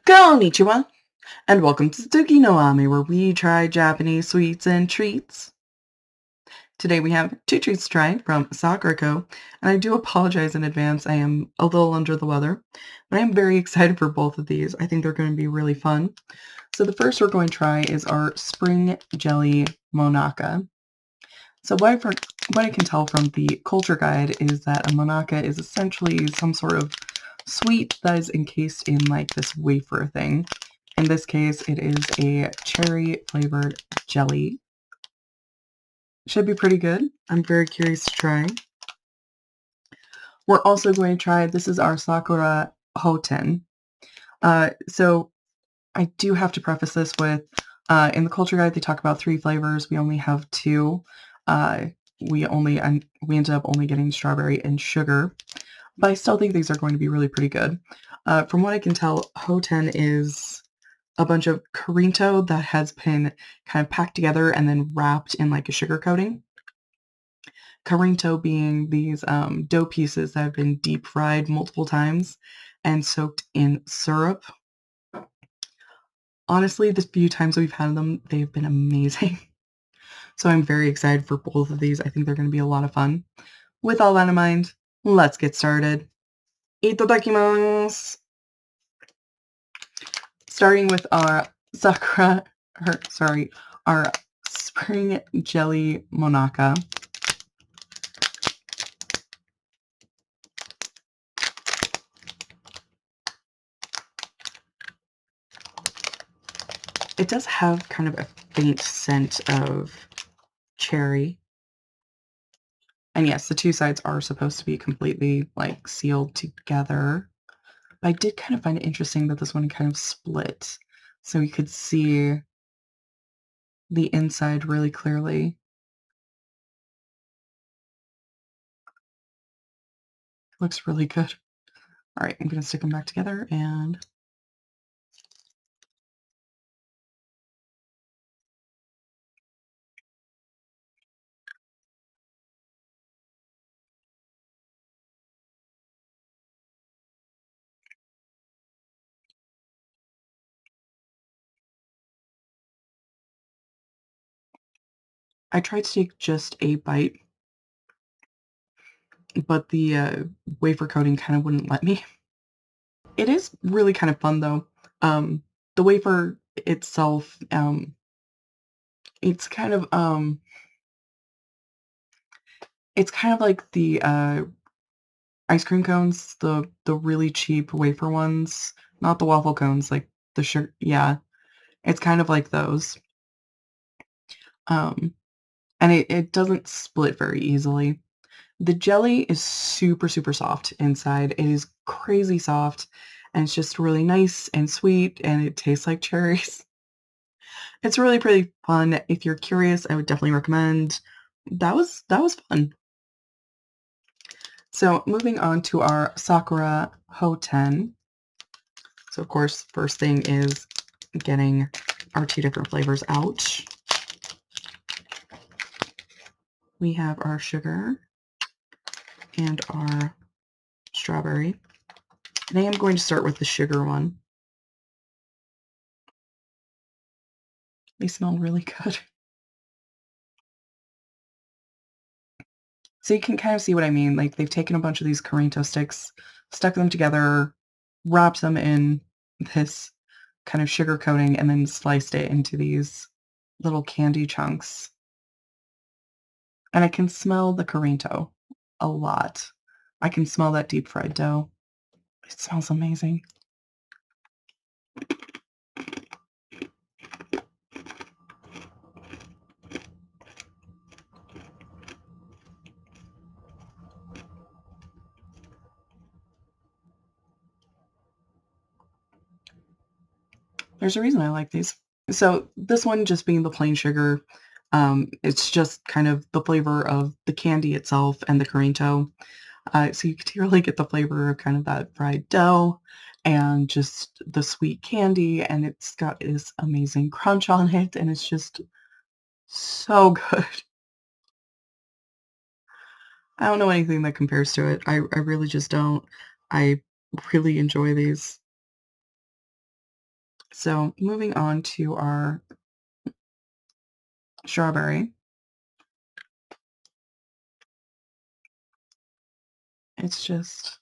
Konnichiwa, and welcome to Tsuki no Ame, where we try Japanese sweets and treats. Today we have two treats to try from Sakura Co, and I do apologize in advance. I am a little under the weather, but I am very excited for both of these. I think they're going to be really fun. So the first we're going to try is our Spring Jelly Monaka. So what I can tell from the culture guide is that a Monaka is essentially some sort of sweet that is encased in like this wafer thing. In this case, it is a cherry flavored jelly. Should be pretty good. I'm very curious to try. We're also going to try, this is our Sakura Houten. So I do have to preface this with, in the culture guide, they talk about 3 flavors. We only have 2. Uh, we ended up only getting strawberry and sugar, but I still think these are going to be really pretty good. From what I can tell, Houten is a bunch of Corinto that has been kind of packed together and then wrapped in like a sugar coating. Corinto being these dough pieces that have been deep fried multiple times and soaked in syrup. Honestly, the few times we've had them, they've been amazing. So I'm very excited for both of these. I think they're going to be a lot of fun. With all that in mind, let's get started. Itadakimasu! Starting with our our spring jelly monaka. It does have kind of a faint scent of cherry. And yes, the two sides are supposed to be completely like sealed together. But I did kind of find it interesting that this one kind of split. So you could see the inside really clearly. Looks really good. All right, I'm going to stick them back together and I tried to take just a bite, but the wafer coating kind of wouldn't let me. It is really kind of fun though. The wafer itself, it's kind of like the ice cream cones, the really cheap wafer ones, not the waffle cones, like the sugar. Yeah, it's kind of like those. Um, and it doesn't split very easily. The jelly is super, super soft inside. It is crazy soft, and it's just really nice and sweet, and it tastes like cherries. It's really pretty fun. If you're curious, I would definitely recommend. That was fun. So moving on to our Sakura Houten. So of course, first thing is getting our 2 different flavors out. We have our sugar and our strawberry. And I am going to start with the sugar one. They smell really good. So you can kind of see what I mean. Like they've taken a bunch of these Corinto sticks, stuck them together, wrapped them in this kind of sugar coating, and then sliced it into these little candy chunks. And I can smell the Corinto a lot. I can smell that deep fried dough. It smells amazing. There's a reason I like these. So this one just being the plain sugar, it's just kind of the flavor of the candy itself and the Corinto. So you could really get the flavor of kind of that fried dough and just the sweet candy, and it's got this amazing crunch on it, and it's just so good. I don't know anything that compares to it. I really just don't. I really enjoy these. So moving on to our strawberry. It's just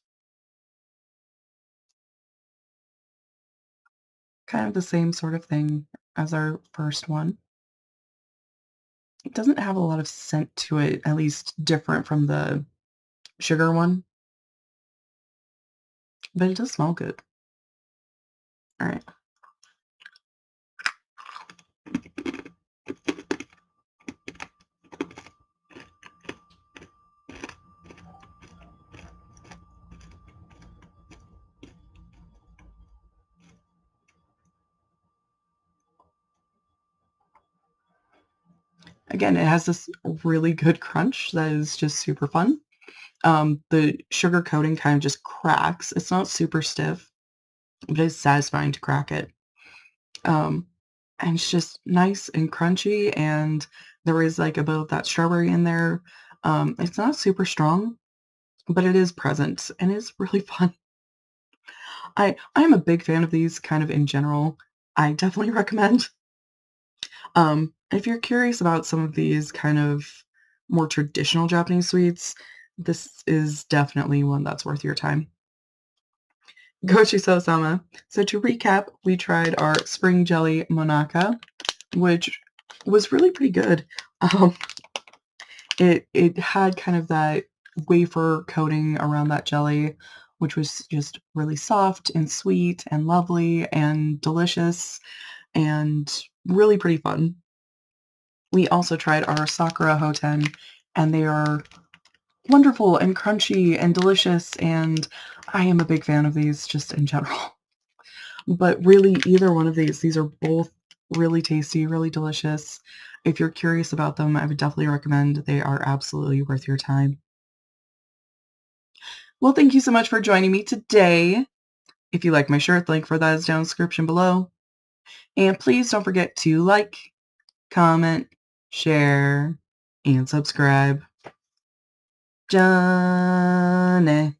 kind of the same sort of thing as our first one. It doesn't have a lot of scent to it, at least different from the sugar one, but it does smell good. All right. Again, it has this really good crunch that is just super fun. The sugar coating kind of just cracks. It's not super stiff, but it's satisfying to crack it. Um, and it's just nice and crunchy, and there is like a bit of that strawberry in there. It's not super strong, but it is present and it's really fun. I'm a big fan of these kind of in general. I definitely recommend. If you're curious about some of these kind of more traditional Japanese sweets, this is definitely one that's worth your time. Gochiso-sama. So to recap, we tried our spring jelly Monaka, which was really pretty good. Um, it had kind of that wafer coating around that jelly, which was just really soft and sweet and lovely and delicious and really pretty fun. We also tried our Sakura Houten, and they are wonderful and crunchy and delicious, and I am a big fan of these just in general. But really, either one of these are both really tasty, really delicious. If you're curious about them, I would definitely recommend. They are absolutely worth your time. Well, thank you so much for joining me today. If you like my shirt, the link for that is down in the description below. And please don't forget to like, comment, share, and subscribe. Johnny.